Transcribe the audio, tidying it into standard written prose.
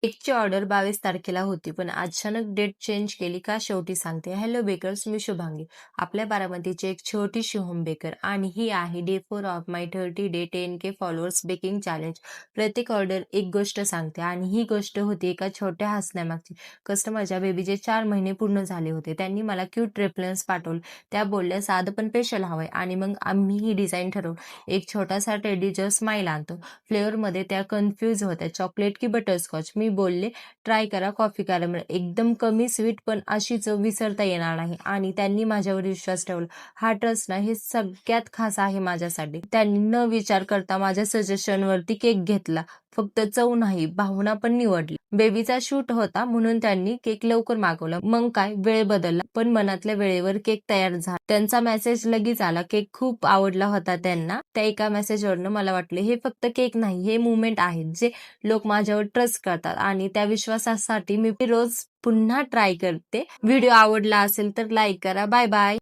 केकची ऑर्डर 22 तारखेला होती, पण अचानक डेट चेंज केली का शेवटी सांगते. हॅलो बेकर्स, मी शुभांगी. आपल्या बारामतीची एक छोटीशी होम बेकर आणि ही आहे day 4 of my 30 day 10K followers baking challenge. प्रत्येक ऑर्डर एक गोष्ट सांगते आणि ही गोष्ट होती एका छोट्या हसण्यामागची. कस्टमरच्या बेबीचे 4 महिने पूर्ण झाले होते. त्यांनी मला क्यूट रेफरन्स पाठवलं. त्या बोलल्या साधं पण स्पेशल हवंय आणि मग आम्ही ही डिझाईन ठरवलं. एक छोटासा टेडी जो स्माईल आणतो. फ्लेवरमध्ये त्या कन्फ्यूज होत्या, चॉकलेट की बटरस्कॉच. मी बोलले ट्राय करा कॉफी कॅरमेल, एकदम कमी स्वीट पण अशी चव विसरता येणार नाही. आणि त्यांनी माझ्यावर विश्वास ठेवला. हा ट्रस्ट ना हे सगळ्यात खास आहे माझ्यासाठी. त्यांनी न विचार करता माझ्या सजेशनवरती केक घेतला. फक्त चव नाही, भावना पण निवडली. बेबीचा शूट होता म्हणून त्यांनी केक लवकर मागवला. मग काय, वेळ बदलला पण मनातल्या वेळेवर केक तयार झाला. त्यांचा मेसेज लगेच आला. केक खूप आवडला होता त्यांना. त्या एका मेसेजवरनं मला वाटले हे फक्त केक नाही, हे मुवमेंट आहेत जे लोक माझ्यावर ट्रस्ट करतात आणि त्या विश्वासासाठी मी रोज पुन्हा ट्राय करते. व्हिडिओ आवडला असेल तर लाईक करा. Bye bye.